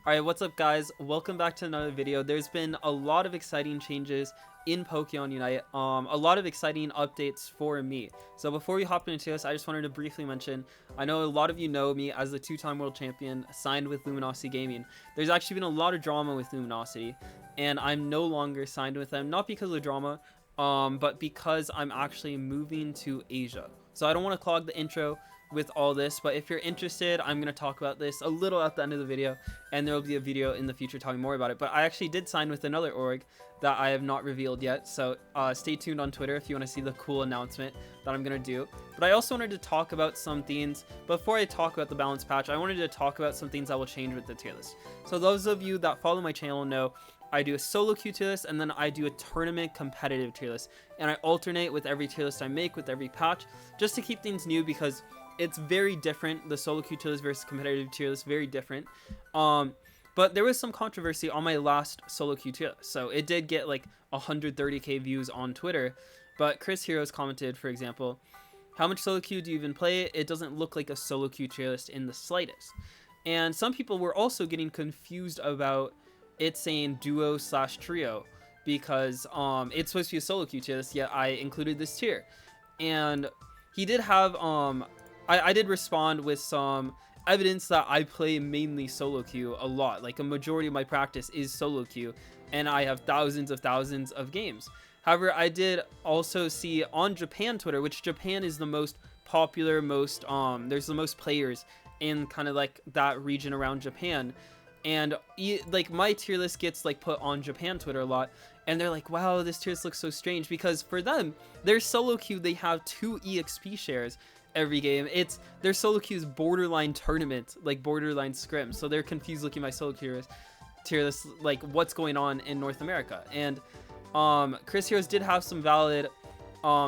Alright, what's up guys? Welcome back to another video. There's been a lot of exciting changes in Pokemon Unite. A lot of exciting updates for me. So before we hop into this, I just wanted to briefly mention, I know a lot of you know me as the two-time world champion signed with Luminosity Gaming. There's actually been a lot of drama with Luminosity, and I'm no longer signed with them, not because of the drama, but because I'm actually moving to Asia. So I don't want to clog the intro with all this, but if you're interested, I'm going to talk about this a little at the end of the video, and there will be a video in the future talking more about it. But I actually did sign with another org that I have not revealed yet, so stay tuned on Twitter if you want to see the cool announcement that I'm going to do. But I also wanted to talk about some things. Before I talk about the balance patch, I wanted to talk about some things that will change with the tier list. So those of you that follow my channel know I do a solo queue tier list, and then I do a tournament competitive tier list, and I alternate with every tier list I make with every patch, just to keep things new, because it's very different. The solo queue tier list versus competitive tier list, very different. But there was some controversy on my last solo queue tier list, so it did get like 130k views on Twitter. But Chris Heroes commented, for example, how much solo queue do you even play? It doesn't look like a solo queue tier list in the slightest. And some people were also getting confused about it saying duo/trio, because it's supposed to be a solo queue tier list, yet I included this tier. And he did have I did respond with some evidence that I play mainly solo queue a lot. Like a majority of my practice is solo queue, and I have thousands of games. However, I did also see on Japan Twitter, which Japan is the most popular, there's the most players in kind of like that region around Japan. And like my tier list gets like put on Japan Twitter a lot, and they're like, wow, this tier list looks so strange, because for them, their solo queue, they have 2 EXP shares every game. It's their solo queue's borderline tournament, like borderline scrim, so they're confused looking at my solo tier list, like what's going on in North America. And Chris Heroes did have some valid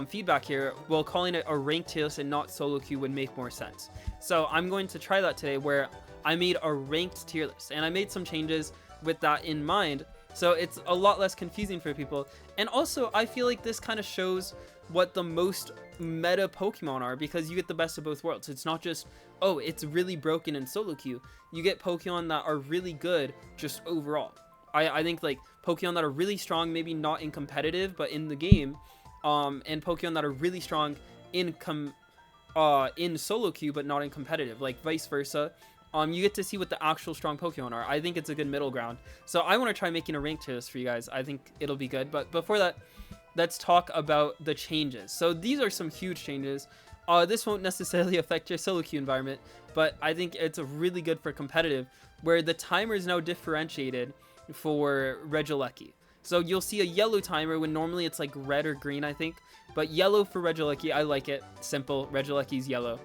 feedback here. Well, calling it a ranked tier list and not solo queue would make more sense. So I'm going to try that today, where I made a ranked tier list, and I made some changes with that in mind, so it's a lot less confusing for people. And also, I feel like this kind of shows what the most meta Pokemon are, because you get the best of both worlds. It's not just, oh, it's really broken in solo queue. You get Pokemon that are really good just overall. I think like Pokemon that are really strong, maybe not in competitive, but in the game, and Pokemon that are really strong in solo queue, but not in competitive, like vice versa. You get to see what the actual strong Pokemon are. I think it's a good middle ground. So I want to try making a ranked tier list for you guys. I think it'll be good. But before that, let's talk about the changes. So these are some huge changes. This won't necessarily affect your solo queue environment, but I think it's really good for competitive, where the timer is now differentiated for Regieleki. So you'll see a yellow timer when normally it's like red or green, I think. But yellow for Regieleki, I like it. Simple, Regieleki's yellow.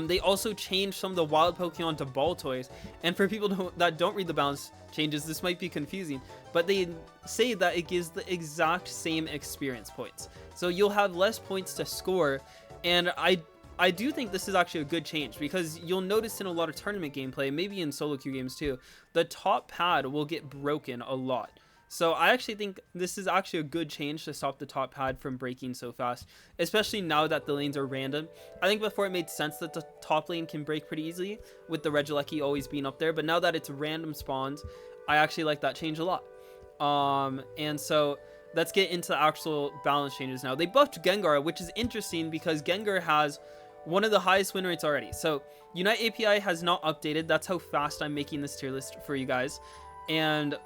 They also changed some of the wild Pokemon to ball toys, and for people that don't read the balance changes, this might be confusing, but they say that it gives the exact same experience points, so you'll have less points to score. And I do think this is actually a good change, because you'll notice in a lot of tournament gameplay, maybe in solo queue games too, the top pad will get broken a lot. So I actually think this is actually a good change to stop the top pad from breaking so fast, especially now that the lanes are random. I think before it made sense that the top lane can break pretty easily, with the Regieleki always being up there, but now that it's random spawns, I actually like that change a lot. And so let's get into the actual balance changes now. They buffed Gengar, which is interesting because Gengar has one of the highest win rates already. So Unite API has not updated. That's how fast I'm making this tier list for you guys. And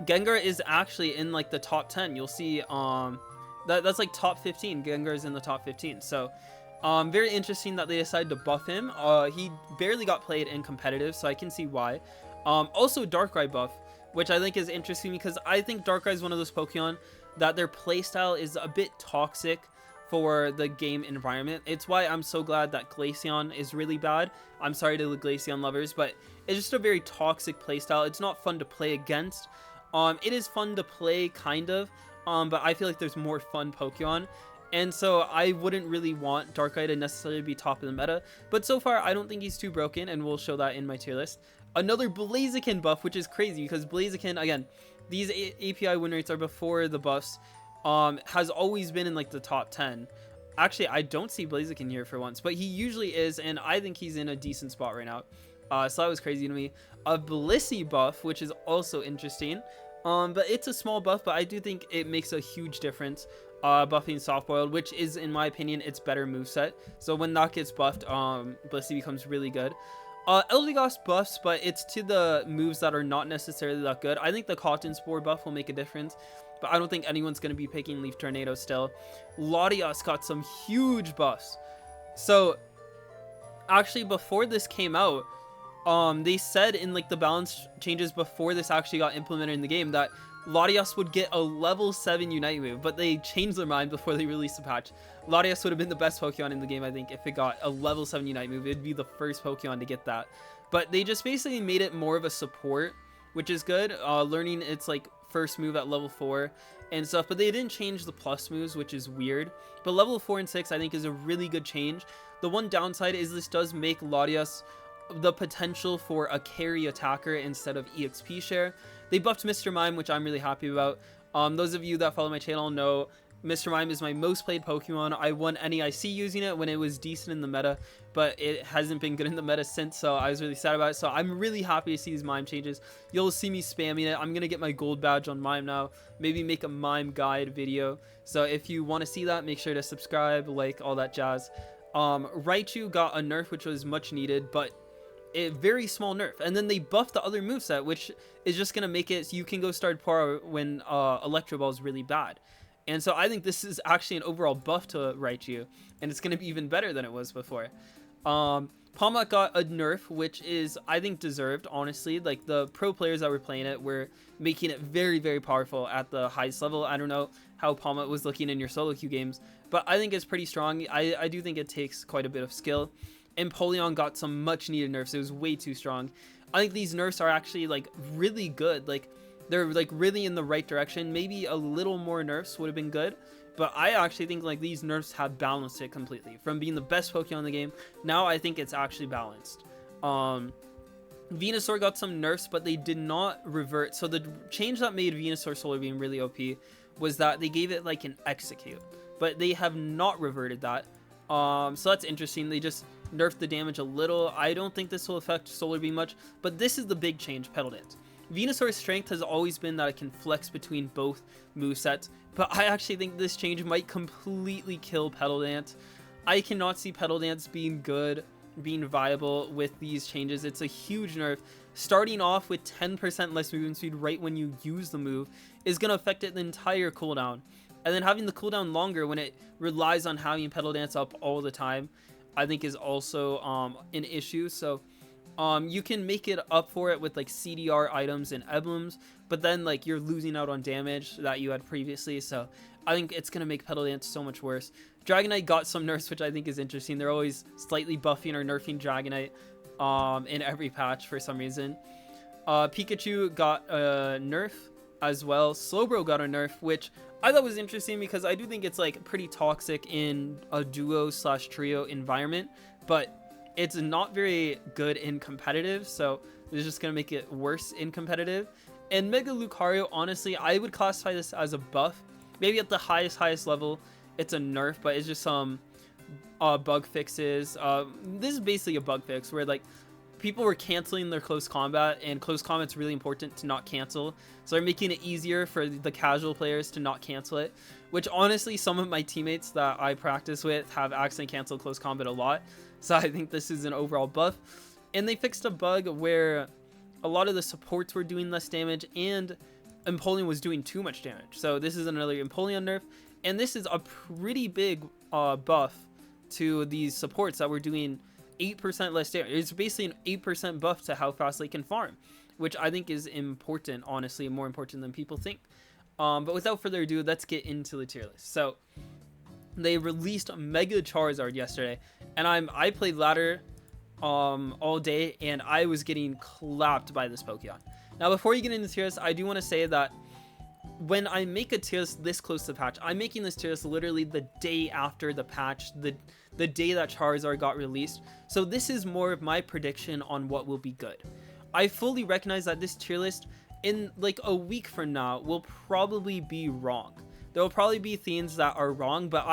Gengar is actually in like the top 10. You'll see that's like top 15. Gengar is in the top 15. So very interesting that they decided to buff him. He barely got played in competitive, so I can see why. Also Darkrai buff, which I think is interesting, because I think Darkrai is one of those Pokemon that their playstyle is a bit toxic for the game environment. It's why I'm so glad that Glaceon is really bad. I'm sorry to the Glaceon lovers, but it's just a very toxic playstyle. It's not fun to play against. It is fun to play, kind of, but I feel like there's more fun Pokemon, and so I wouldn't really want Darkrai to necessarily be top of the meta, but so far I don't think he's too broken, and we'll show that in my tier list. Another Blaziken buff, which is crazy, because Blaziken, again, these API win rates are before the buffs, has always been in like the top 10. Actually, I don't see Blaziken here for once, but he usually is, and I think he's in a decent spot right now. So that was crazy to me. A Blissey buff, which is also interesting. But it's a small buff, but I do think it makes a huge difference. Buffing Soft Boiled, which is, in my opinion, its better moveset. So when that gets buffed, Blissey becomes really good. Eldegoss buffs, but it's to the moves that are not necessarily that good. I think the Cotton Spore buff will make a difference, but I don't think anyone's going to be picking Leaf Tornado still. Latias got some huge buffs. So actually, before this came out, they said in like the balance changes before this actually got implemented in the game that Latias would get a level 7 Unite move, but they changed their mind before they released the patch. Latias would have been the best Pokemon in the game, I think, if it got a level 7 Unite move. It'd be the first Pokemon to get that. But they just basically made it more of a support, which is good. Learning its like first move at level 4 and stuff, but they didn't change the plus moves, which is weird. But level 4 and 6 I think is a really good change. The one downside is this does make Latias the potential for a carry attacker instead of EXP share. They buffed Mr. Mime, which I'm really happy about. Those of you that follow my channel know Mr. Mime is my most played Pokemon. I won NEIC using it when it was decent in the meta, but it hasn't been good in the meta since, so I was really sad about it. So I'm really happy to see these Mime changes. You'll see me spamming it. I'm going to get my gold badge on Mime now. Maybe make a Mime guide video. So if you want to see that, make sure to subscribe, like, all that jazz. Raichu got a nerf, which was much needed, but a very small nerf, and then they buffed the other moveset, which is just gonna make it so you can go start Power when Electro Ball is really bad. And so I think this is actually an overall buff to Raichu, and it's gonna be even better than it was before. Palmot got a nerf, which is, I think, deserved, honestly. Like, the pro players that were playing it were making it very, very powerful at the highest level. I don't know how Palmot was looking in your solo queue games, but I think it's pretty strong. I do think it takes quite a bit of skill. Empoleon got some much needed nerfs. It was way too strong. I think these nerfs are actually like really good. Like, they're like really in the right direction. Maybe a little more nerfs would have been good, but I actually think like these nerfs have balanced it completely. From being the best Pokemon in the game, now I think it's actually balanced. Venusaur got some nerfs, but they did not revert. So the change that made Venusaur Solar Beam really OP was that they gave it like an execute, but they have not reverted that. So that's interesting. They just nerfed the damage a little. I don't think this will affect Solar Beam much, but this is the big change, Petal Dance. Venusaur's strength has always been that it can flex between both movesets, but I actually think this change might completely kill Petal Dance. I cannot see Petal Dance being good, being viable with these changes. It's a huge nerf. Starting off with 10% less movement speed right when you use the move is going to affect it the entire cooldown. And then having the cooldown longer when it relies on having Petal Dance up all the time, I think is also an issue. So you can make it up for it with like CDR items and emblems, but then like you're losing out on damage that you had previously. So I think it's going to make Petal Dance so much worse. Dragonite got some nerfs, which I think is interesting. They're always slightly buffing or nerfing Dragonite in every patch for some reason. Pikachu got a nerf as well. Slowbro got a nerf, which I thought was interesting because I do think it's like pretty toxic in a duo/trio environment, but it's not very good in competitive, so it's just gonna make it worse in competitive. And Mega Lucario, honestly, I would classify this as a buff. Maybe at the highest level, it's a nerf, but it's just some bug fixes. This is basically a bug fix where like people were canceling their close combat, and close combat's really important to not cancel. So they're making it easier for the casual players to not cancel it, which honestly some of my teammates that I practice with have accidentally canceled close combat a lot. So I think this is an overall buff. And they fixed a bug where a lot of the supports were doing less damage and Empoleon was doing too much damage. So this is another Empoleon nerf, and this is a pretty big buff to these supports that were doing 8% less damage. It's basically an 8% buff to how fast they can farm, which I think is important, honestly, more important than people think. But without further ado, let's get into the tier list. So they released Mega Charizard yesterday, and I played ladder all day, and I was getting clapped by this Pokemon. Now, before you get into the tier list, I do want to say that when I make a tier list this close to the patch, I'm making this tier list literally the day after the patch, the day that Charizard got released. So this is more of my prediction on what will be good. I fully recognize that this tier list in like a week from now will probably be wrong. There will probably be things that are wrong, but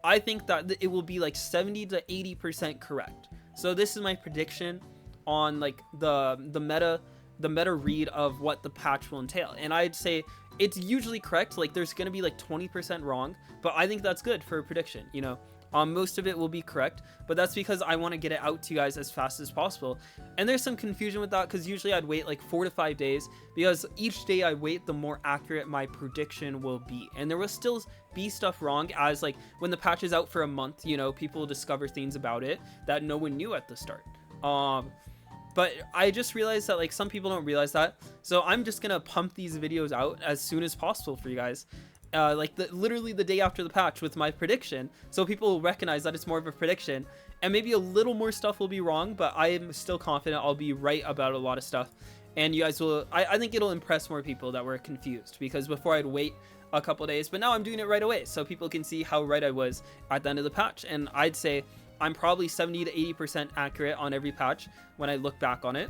I think that it will be like 70 to 80% correct. So this is my prediction. on like the meta read of what the patch will entail. And I'd say it's usually correct. Like there's going to be like 20% wrong, but I think that's good for a prediction, you know. Most of it will be correct, but that's because I want to get it out to you guys as fast as possible. And there's some confusion with that because usually I'd wait like 4 to 5 days, because each day I wait, the more accurate my prediction will be. And there will still be stuff wrong, as like when the patch is out for a month, you know, people discover things about it that no one knew at the start. But I just realized that like some people don't realize that, so I'm just gonna pump these videos out as soon as possible for you guys. Like literally the day after the patch with my prediction, so people will recognize that it's more of a prediction, and maybe a little more stuff will be wrong, but I am still confident I'll be right about a lot of stuff. And you guys will, I think it'll impress more people that were confused, because before I'd wait a couple days, but now I'm doing it right away so people can see how right I was at the end of the patch. And I'd say I'm probably 70 to 80% accurate on every patch when I look back on it.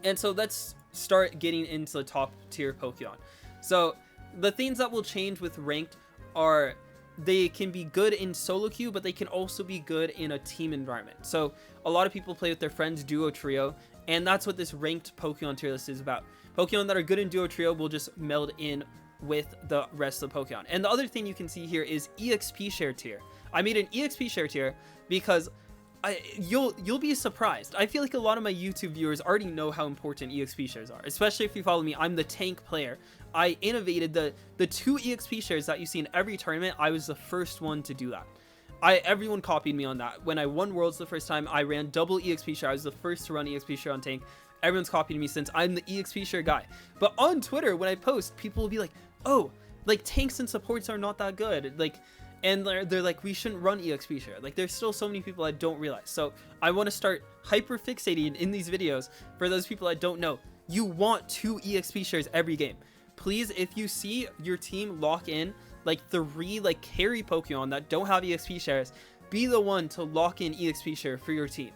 And so let's start getting into the top tier Pokemon. So the things that will change with ranked are they can be good in solo queue, but they can also be good in a team environment. So a lot of people play with their friends duo trio, and that's what this ranked Pokemon tier list is about. Pokemon that are good in duo trio will just meld in with the rest of the Pokemon. And the other thing you can see here is EXP share tier. I made an EXP share tier because you'll be surprised. I feel like a lot of my YouTube viewers already know how important EXP shares are, especially if you follow me. I'm the tank player. I innovated the 2 EXP shares that you see in every tournament. I was the first one to do that. Everyone copied me on that. When I won Worlds the first time, I ran double EXP share. I was the first to run EXP share on tank. Everyone's copied me since. I'm the EXP share guy. But on Twitter, when I post, people will be like, oh, like tanks and supports are not that good. Like, and they're like, we shouldn't run EXP share. Like, there's still so many people I don't realize. So I want to start hyper fixating in these videos for those people I don't know. You want 2 EXP shares every game. Please, if you see your team lock in like 3 like carry Pokemon that don't have EXP shares, be the one to lock in EXP share for your team,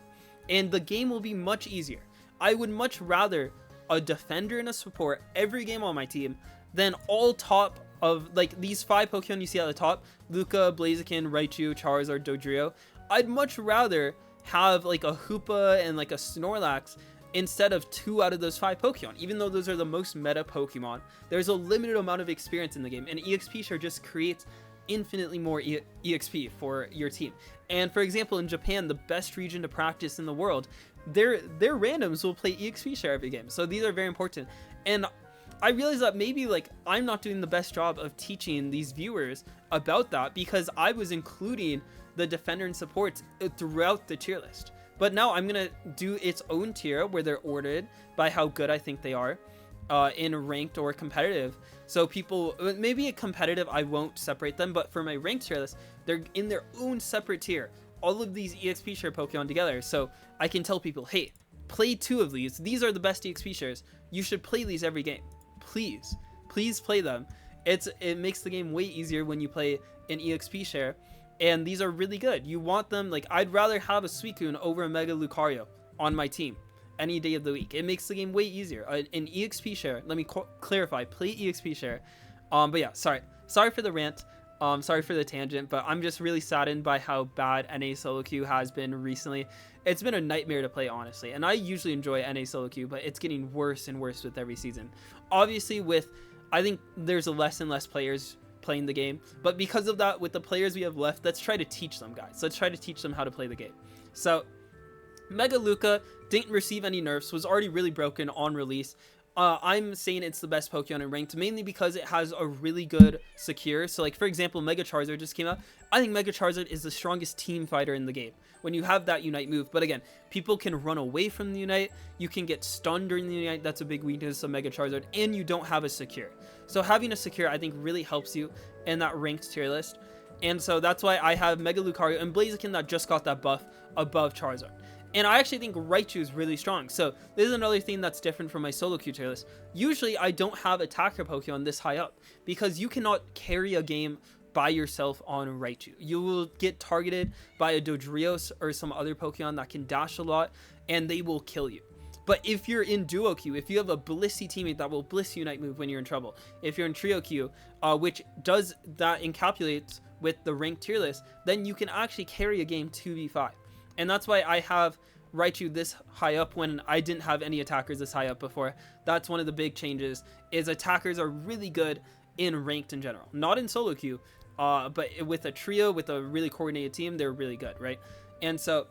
and the game will be much easier. I would much rather a defender and a support every game on my team than all top of like these 5 Pokemon you see at the top: Luca, Blaziken, Raichu, Charizard, Dodrio. I'd much rather have like a Hoopa and like a Snorlax instead of 2 out of those 5 Pokemon. Even though those are the most meta Pokemon, there's a limited amount of experience in the game, and EXP share just creates infinitely more EXP for your team. And for example, in Japan, the best region to practice in the world, their randoms will play EXP share every game. So these are very important. And I realize that maybe like I'm not doing the best job of teaching these viewers about that, because I was including the defender and supports throughout the tier list. But now I'm going to do its own tier where they're ordered by how good I think they are in ranked or competitive. So people, maybe a competitive, I won't separate them, but for my ranked tier list, they're in their own separate tier. All of these EXP share Pokemon together. So I can tell people, hey, play 2 of these. These are the best EXP shares. You should play these every game. Please play them. It makes the game way easier when you play an EXP share. And these are really good. You want them, like, I'd rather have a Suicune over a Mega Lucario on my team any day of the week. It makes the game way easier. An EXP share, let me clarify, play EXP share. But yeah, sorry for the rant. Sorry for the tangent, but I'm just really saddened by how bad NA solo queue has been recently. It's been a nightmare to play, honestly. And I usually enjoy NA solo queue, but it's getting worse and worse with every season. Obviously, I think there's less and less players playing the game, but because of that, with the players we have left, let's try to teach them, guys. Let's try to teach them how to play the game. So Mega Luca didn't receive any nerfs, was already really broken on release. I'm saying it's the best Pokemon in ranked, mainly because it has a really good secure. So like, for example, Mega Charizard just came out. I think Mega Charizard is the strongest team fighter in the game when you have that Unite move. But again, people can run away from the Unite. You can get stunned during the Unite. That's a big weakness of Mega Charizard. And you don't have a secure. So having a secure, I think, really helps you in that ranked tier list. And so that's why I have Mega Lucario and Blaziken that just got that buff above Charizard. And I actually think Raichu is really strong. So this is another thing that's different from my solo queue tier list. Usually I don't have attacker Pokemon this high up, because you cannot carry a game by yourself on Raichu. You will get targeted by a Dodrios or some other Pokemon that can dash a lot, and they will kill you. But if you're in duo queue, if you have a Blissey teammate that will Bliss Unite move when you're in trouble, if you're in trio queue, which does that encapsulates with the ranked tier list, then you can actually carry a game 2v5. And that's why I have Raichu this high up when I didn't have any attackers this high up before. That's one of the big changes, is attackers are really good in ranked in general, not in solo queue, but with a trio, with a really coordinated team, they're really good, right? And so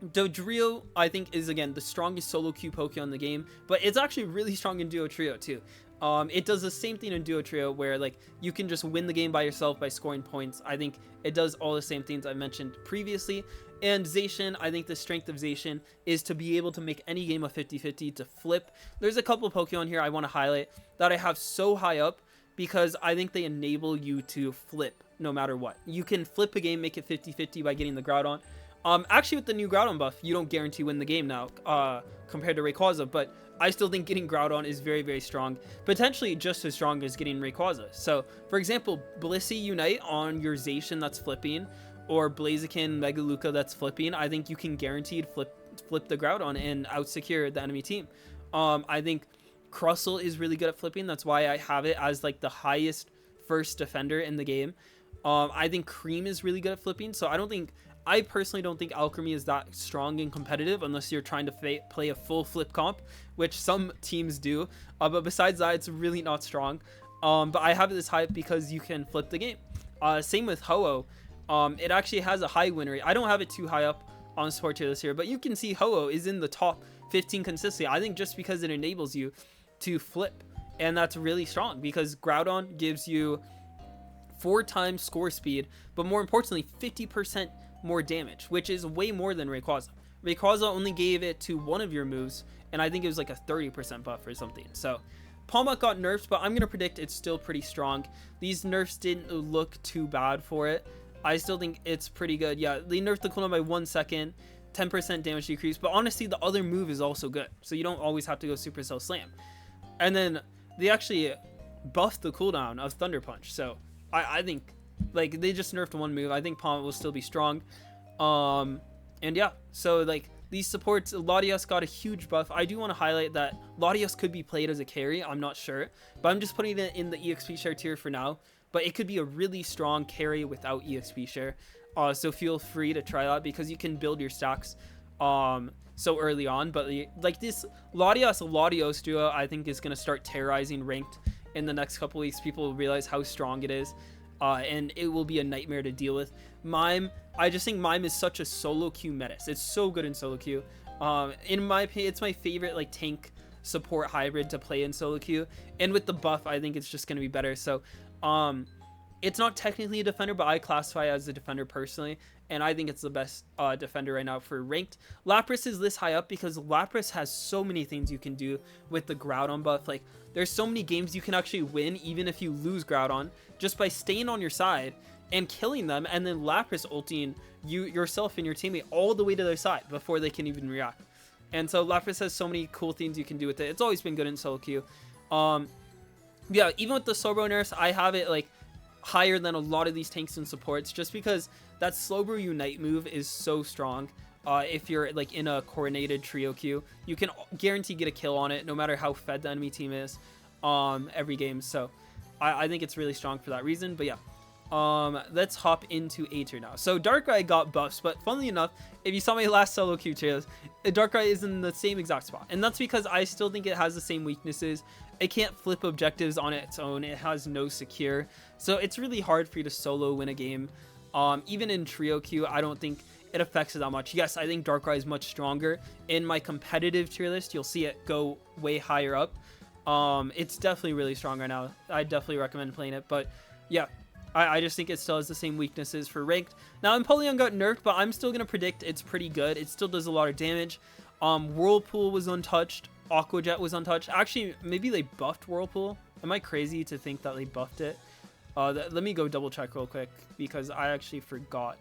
Dodrio, I think, is again the strongest solo queue Pokemon in the game, but it's actually really strong in duo trio too. It does the same thing in duo trio where like you can just win the game by yourself by scoring points. I think it does all the same things I mentioned previously. And Zacian, I think the strength of Zacian is to be able to make any game a 50-50, to flip. There's a couple of Pokemon here I want to highlight that I have so high up because I think they enable you to flip no matter what. You can flip a game, make it 50-50 by getting the Groudon. Actually, with the new Groudon buff, you don't guarantee win the game now, compared to Rayquaza, but I still think getting Groudon is very, very strong, potentially just as strong as getting Rayquaza. So, for example, Blissey Unite on your Zacian that's flipping, or Blaziken Mega Luca that's flipping, I think you can guaranteed flip the Groudon and out-secure the enemy team. I think Crustle is really good at flipping, that's why I have it as like the highest first defender in the game. I think Cream is really good at flipping, so I personally don't think Alchemy is that strong and competitive unless you're trying to play a full flip comp, which some teams do. But besides that, it's really not strong. But I have this hype because you can flip the game. Same with Ho-Oh. It actually has a high win rate. I don't have it too high up on support tier list here, but you can see Ho-Oh is in the top 15 consistently. I think just because it enables you to flip, and that's really strong because Groudon gives you 4 times score speed, but more importantly, 50% more damage, which is way more than Rayquaza. Rayquaza only gave it to one of your moves, and I think it was like a 30% buff or something. So Palmok got nerfed, but I'm going to predict it's still pretty strong. These nerfs didn't look too bad for it. I still think it's pretty good. Yeah, they nerfed the cooldown by 1 second, 10% damage decrease, but honestly, the other move is also good, so you don't always have to go Supercell Slam. And then they actually buffed the cooldown of Thunder Punch, so I think like they just nerfed one move. I think Palmok will still be strong. And yeah, so like these supports, Latias got a huge buff. I do want to highlight that Latias could be played as a carry, I'm not sure, but I'm just putting it in the EXP share tier for now. But it could be a really strong carry without EXP share, so feel free to try that because you can build your stacks so early on. But like this Latios duo, I think is going to start terrorizing ranked in the next couple weeks. People will realize how strong it is, and it will be a nightmare to deal with. Mime, I just think Mime is such a solo queue menace. It's so good in solo queue. In my opinion, it's my favorite like tank support hybrid to play in solo queue, and with the buff I think it's just going to be better. So it's not technically a defender, but I classify it as a defender personally, and I think it's the best defender right now for ranked. Lapras is this high up because Lapras has so many things you can do with the Groudon buff. Like there's so many games you can actually win even if you lose Groudon just by staying on your side and killing them, and then Lapras ulting yourself and your teammate all the way to their side before they can even react. And so Lapras has so many cool things you can do with it. It's always been good in solo queue. Yeah, even with the Slowbro nerfs, I have it like higher than a lot of these tanks and supports just because that Slowbro Unite move is so strong. If you're like in a coordinated trio queue, you can guarantee get a kill on it no matter how fed the enemy team is every game. So I think it's really strong for that reason. But yeah, let's hop into A tier now. So Darkrai got buffs, but funnily enough, if you saw my last solo queue tiers, Darkrai is in the same exact spot, and that's because I still think it has the same weaknesses. It can't flip objectives on its own. It has no secure, so it's really hard for you to solo win a game. Even in trio queue, I don't think it affects it that much. Yes, I think Darkrai is much stronger. In my competitive tier list, you'll see it go way higher up. It's definitely really strong right now. I definitely recommend playing it, but yeah, I just think it still has the same weaknesses for ranked. Now, Empoleon got nerfed, but I'm still going to predict it's pretty good. It still does a lot of damage. Whirlpool was untouched. Aqua Jet was untouched. Actually, maybe they buffed Whirlpool. Am I crazy to think that they buffed it? Let me go double check real quick because I actually forgot.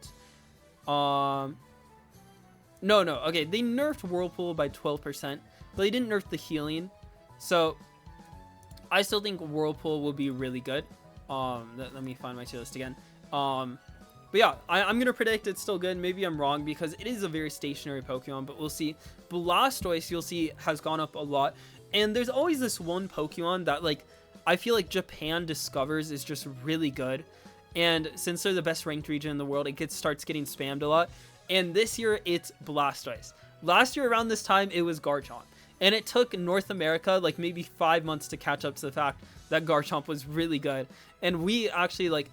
No. Okay, they nerfed Whirlpool by 12%, but they didn't nerf the healing. So I still think Whirlpool will be really good. Let me find my tier list again. But yeah, I'm going to predict it's still good. Maybe I'm wrong because it is a very stationary Pokemon, but we'll see. Blastoise, you'll see, has gone up a lot. And there's always this one Pokemon that, like, I feel like Japan discovers is just really good. And since they're the best ranked region in the world, it starts getting spammed a lot. And this year, it's Blastoise. Last year around this time, it was Garchomp. And it took North America like maybe 5 months to catch up to the fact that Garchomp was really good. And we actually like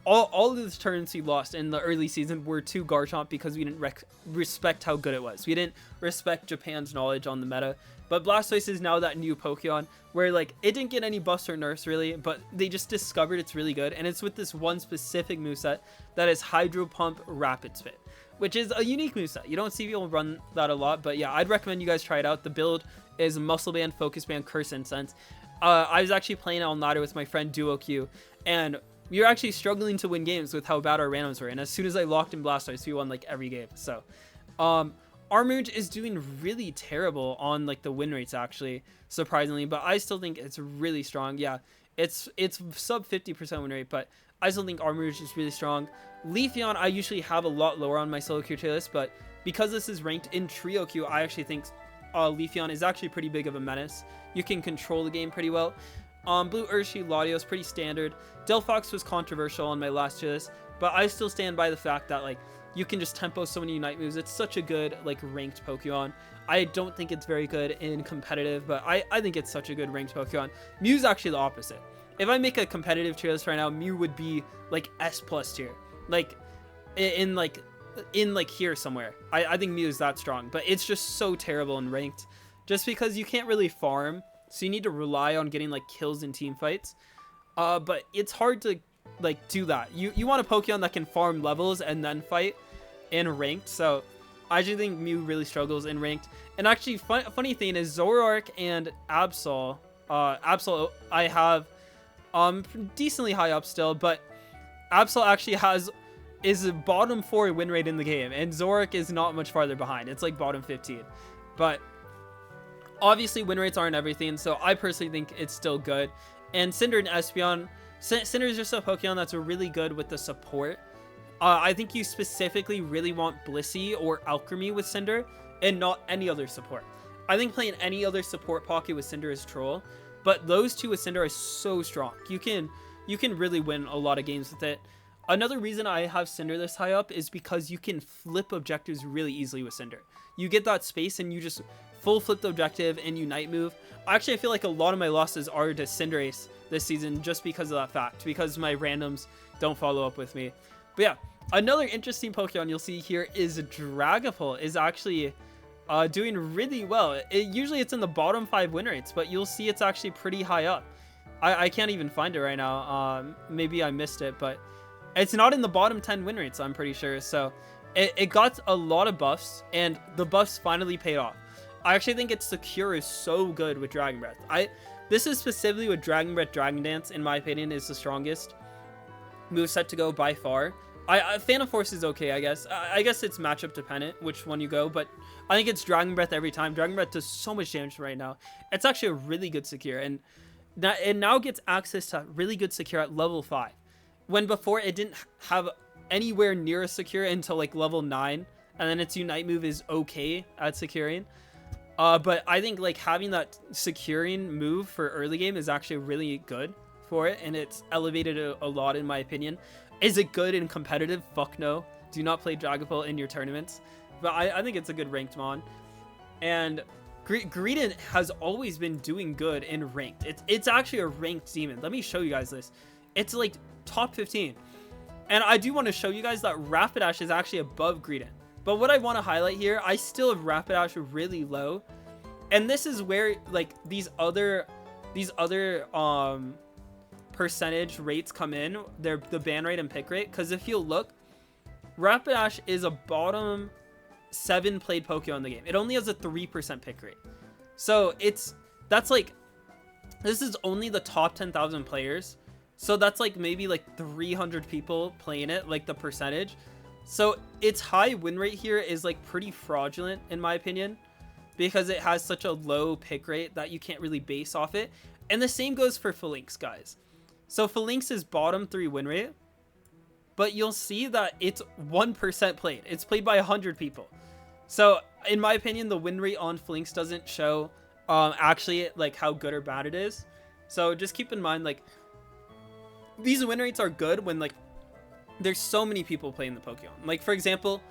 all of the tournaments we lost in the early season were to Garchomp because we didn't respect how good it was. We didn't respect Japan's knowledge on the meta. But Blastoise is now that new Pokemon where like it didn't get any buffs or nerfs really, but they just discovered it's really good. And it's with this one specific moveset that is Hydro Pump Rapid Spit, which is a unique moveset. You don't see people run that a lot, but yeah, I'd recommend you guys try it out. The build is Muscle Band, Focus Band, Curse Incense. I was actually playing on ladder with my friend DuoQ, and we were actually struggling to win games with how bad our randoms were. And as soon as I locked in Blastoise, we won like every game. So, Armouge is doing really terrible on like the win rates actually, surprisingly, but I still think it's really strong. Yeah, it's sub 50% win rate, but I still think Armouge is really strong. Leafeon, I usually have a lot lower on my solo queue tier list, but because this is ranked in trio queue, I actually think Leafeon is actually pretty big of a menace. You can control the game pretty well. Blue Urshi, Latios, pretty standard. Delphox was controversial on my last tier list, but I still stand by the fact that like you can just tempo so many Unite moves. It's such a good like ranked Pokemon. I don't think it's very good in competitive, but I think it's such a good ranked Pokemon. Mew's actually the opposite. If I make a competitive tier list right now, Mew would be like S+ tier, like in here somewhere. I think Mew is that strong, but it's just so terrible in ranked, just because you can't really farm, so you need to rely on getting like kills in team fights. But it's hard to like do that. You want a Pokemon that can farm levels and then fight in ranked. So I actually think Mew really struggles in ranked. And actually, funny thing is Zoroark and Absol. Absol I have decently high up still, but Absol actually is a bottom 4 win rate in the game, and Zoroark is not much farther behind. It's like bottom 15. But obviously win rates aren't everything, so I personally think it's still good. And Cinder and Espeon, Cinder is just a Pokemon that's really good with the support. I think you specifically really want Blissey or Alchemy with Cinder and not any other support. I think playing any other support pocket with Cinder is troll, but those two with Cinder are so strong. You can really win a lot of games with it. Another reason I have Cinder this high up is because you can flip objectives really easily with Cinder. You get that space and you just full flip the objective and Unite move. Actually, I feel like a lot of my losses are to Cinderace this season just because of that fact, because my randoms don't follow up with me. But yeah, another interesting Pokemon you'll see here is Dragapult is actually doing really well. Usually it's in the bottom 5 win rates, but you'll see it's actually pretty high up. I can't even find it right now. Maybe I missed it, but it's not in the bottom 10 win rates, I'm pretty sure. So it got a lot of buffs, and the buffs finally paid off. I actually think its Secure is so good with Dragon Breath. This is specifically with Dragon Breath, Dragon Dance, in my opinion, is the strongest moveset to go by far. Phantom Force is okay, I guess. I guess it's matchup dependent which one you go, but I think it's Dragon Breath every time. Dragon Breath does so much damage right now. It's actually a really good Secure, and it now gets access to really good Secure at level 5. When before it didn't have anywhere near a Secure until like level 9, and then its Unite move is okay at securing. But I think like having that securing move for early game is actually really good for it, and it's elevated a lot in my opinion. Is it good in competitive? Fuck no. Do not play Dragapult in your tournaments. But I think it's a good ranked mon. And Greedent has always been doing good in ranked. It's actually a ranked demon. Let me show you guys this. It's like top 15. And I do want to show you guys that Rapidash is actually above Greedent. But what I want to highlight here, I still have Rapidash really low. And this is where like these other percentage rates come in. They're the ban rate and pick rate. Because if you look, Rapidash is a bottom 7 played Pokemon in the game. It only has a 3% pick rate. So that's like, this is only the top 10,000 players. So that's like maybe like 300 people playing it, like the percentage. So its high win rate here is like pretty fraudulent in my opinion, because it has such a low pick rate that you can't really base off it. And the same goes for Phalanx, guys. So Phalanx is bottom 3 win rate, but you'll see that it's 1% played. It's played by 100 people. So in my opinion, the win rate on Phalanx doesn't show actually like how good or bad it is. So just keep in mind, like, these win rates are good when like there's so many people playing the Pokemon. Like for example,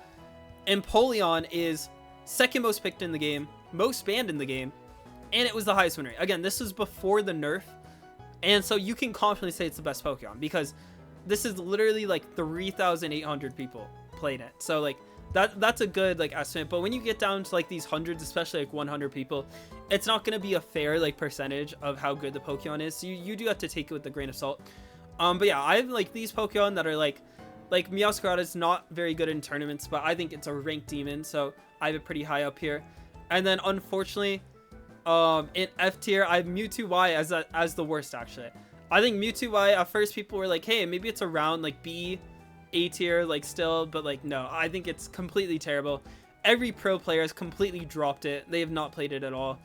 Empoleon is second most picked in the game, most banned in the game, and it was the highest win rate. Again, this was before the nerf, and so you can confidently say it's the best Pokemon because this is literally like 3,800 people played it. So like that's a good like estimate. But when you get down to like these hundreds, especially like 100 people, it's not going to be a fair like percentage of how good the Pokemon is. So you do have to take it with a grain of salt. But yeah, I have like these Pokemon that are like Meowscarada is not very good in tournaments, but I think it's a ranked demon, so I have it pretty high up here. And then unfortunately, in F tier, I have Mewtwo Y as the worst actually. I think Mewtwo Y, at first people were like, hey, maybe it's around like B, A tier, like still, but like no, I think it's completely terrible. Every pro player has completely dropped it. They have not played it at all.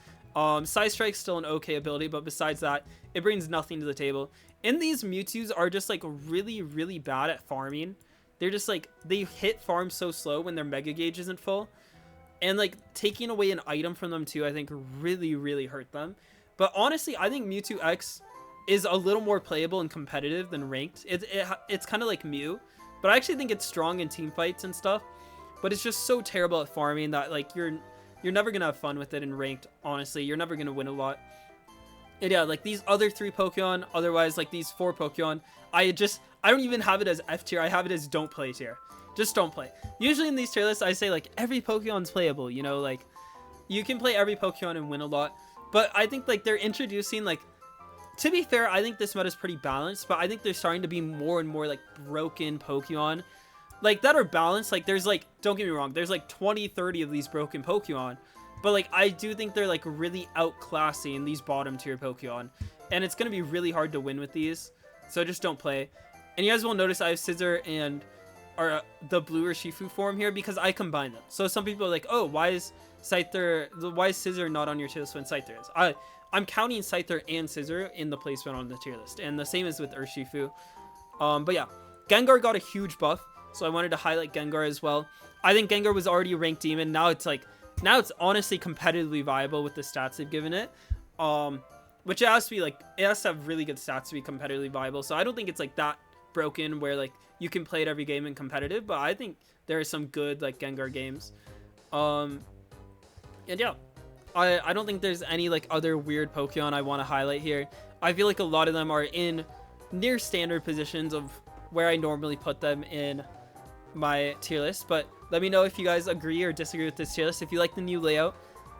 Side Strike's still an okay ability, but besides that, it brings nothing to the table. And these Mewtwo's are just like really, really bad at farming. They're just like, they hit farm so slow when their Mega Gauge isn't full. And like taking away an item from them too, I think really, really hurt them. But honestly, I think Mewtwo X is a little more playable and competitive than ranked. It's kind of like Mew, but I actually think it's strong in team fights and stuff. But it's just so terrible at farming that like you're never gonna have fun with it in ranked. Honestly, you're never gonna win a lot. And yeah, like these other 3 Pokemon, otherwise like these 4 Pokemon, I don't even have it as F tier. I have it as don't play tier. Just don't play. Usually in these tier lists, I say like every Pokemon's playable, you know, like you can play every Pokemon and win a lot. But I think like they're introducing like, to be fair, I think this meta is pretty balanced, but I think there's starting to be more and more like broken Pokemon like that are balanced. Like there's like, don't get me wrong, there's like 20, 30 of these broken Pokemon, but like I do think they're like really outclassing these bottom tier Pokemon, and it's going to be really hard to win with these. So just don't play. And you guys will notice I have Scissor and the blue Urshifu form here because I combine them. So some people are like, oh, why is Scissor not on your tier list when Scyther is? I'm counting Scyther and Scissor in the placement on the tier list, and the same is with Urshifu. But yeah, Gengar got a huge buff, so I wanted to highlight Gengar as well. I think Gengar was already a ranked demon. Now it's honestly competitively viable with the stats they've given it. Which it has to have really good stats to be competitively viable. So I don't think it's like that broken where like you can play it every game in competitive, but I think there are some good like Gengar games. And yeah, I don't think there's any like other weird Pokemon I want to highlight here. I feel like a lot of them are in near standard positions of where I normally put them in my tier list. But let me know if you guys agree or disagree with this tier list. If you like the new layout,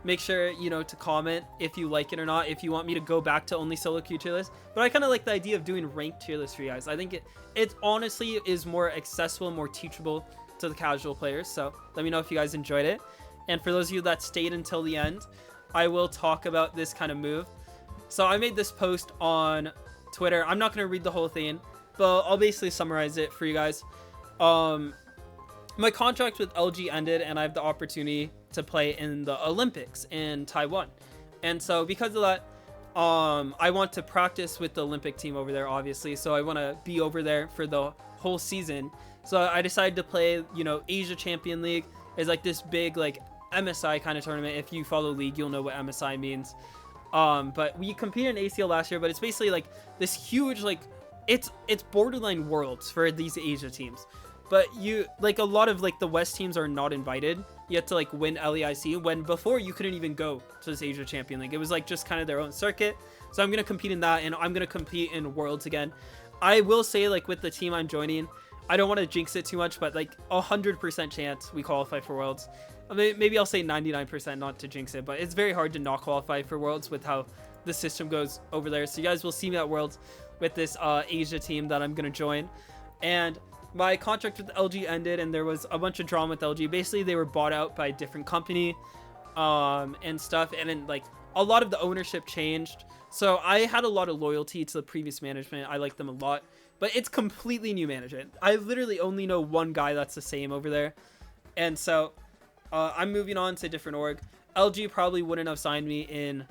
make sure, you know, to comment if you like it or not, if you want me to go back to only solo queue tier list. But I kind of like the idea of doing ranked tier list for you guys. I think it honestly is more accessible, more teachable to the casual players. So let me know if you guys enjoyed it. And for those of you that stayed until the end, I will talk about this kind of move. So I made this post on Twitter. I'm not going to read the whole thing, but I'll basically summarize it for you guys. My contract with LG ended, and I have the opportunity to play in the Olympics in Taiwan. And so because of that, I want to practice with the Olympic team over there, obviously. So I want to be over there for the whole season. So I decided to play, you know, Asia Champion League. Is like this big like MSI kind of tournament. If you follow League, you'll know what MSI means. But we competed in ACL last year, but it's basically like this huge, like it's borderline worlds for these Asia teams. But you like a lot of like the West teams are not invited. You have to like win LEIC when before you couldn't even go to this Asia Champion League. It was like just kind of their own circuit. So I'm going to compete in that, and I'm going to compete in Worlds again. I will say like with the team I'm joining, I don't want to jinx it too much, but like 100% chance we qualify for Worlds. Maybe I'll say 99% not to jinx it, but it's very hard to not qualify for Worlds with how the system goes over there. So you guys will see me at Worlds with this Asia team that I'm going to join. And my contract with LG ended, and there was a bunch of drama with LG. Basically, they were bought out by a different company and stuff. And then like a lot of the ownership changed. So I had a lot of loyalty to the previous management. I like them a lot. But it's completely new management. I literally only know one guy that's the same over there. And so I'm moving on to a different org. LG probably wouldn't have signed me in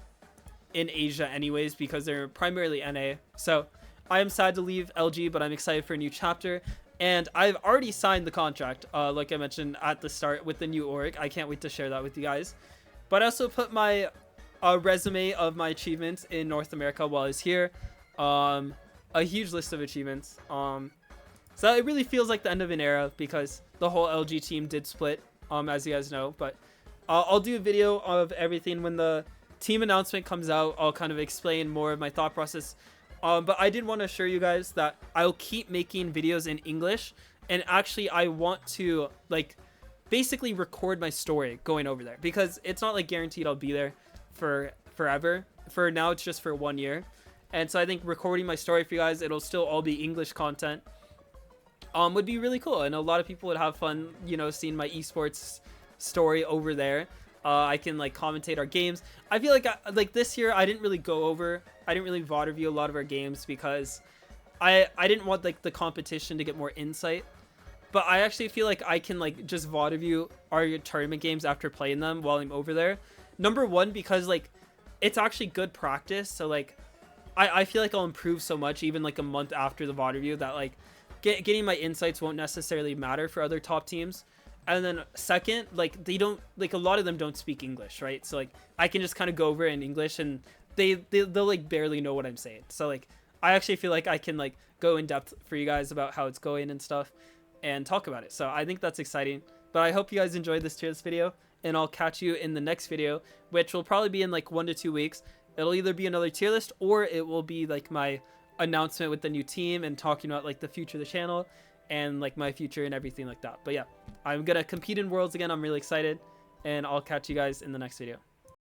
Asia anyways because they're primarily NA. So I am sad to leave LG, but I'm excited for a new chapter. And I've already signed the contract, like I mentioned at the start, with the new org. I can't wait to share that with you guys. But I also put my resume of my achievements in North America while I was here. A huge list of achievements. So it really feels like the end of an era because the whole LG team did split, as you guys know. But I'll do a video of everything when the team announcement comes out. I'll kind of explain more of my thought process. But I did want to assure you guys that I'll keep making videos in English, and actually I want to like basically record my story going over there, because it's not like guaranteed I'll be there for forever. For now, it's just for 1 year. And so I think recording my story for you guys, it'll still all be English content, would be really cool. And a lot of people would have fun, you know, seeing my esports story over there. I can like commentate our games. I feel like this year I didn't really VOD review a lot of our games, because I didn't want like the competition to get more insight. But I actually feel like I can like just VOD review our tournament games after playing them while I'm over there. Number one, because like it's actually good practice. So like I feel like I'll improve so much even like a month after the VOD review, that like getting my insights won't necessarily matter for other top teams. And then second, like they don't, like a lot of them don't speak English, right? So like I can just kind of go over in English, and they'll like barely know what I'm saying. So like I actually feel like I can like go in depth for you guys about how it's going and stuff, and talk about it. So I think that's exciting. But I hope you guys enjoyed this tier list video, and I'll catch you in the next video, which will probably be in like 1 to 2 weeks. It'll either be another tier list, or it will be like my announcement with the new team and talking about like the future of the channel and like my future and everything like that. But yeah, I'm gonna compete in Worlds again. I'm really excited, and I'll catch you guys in the next video.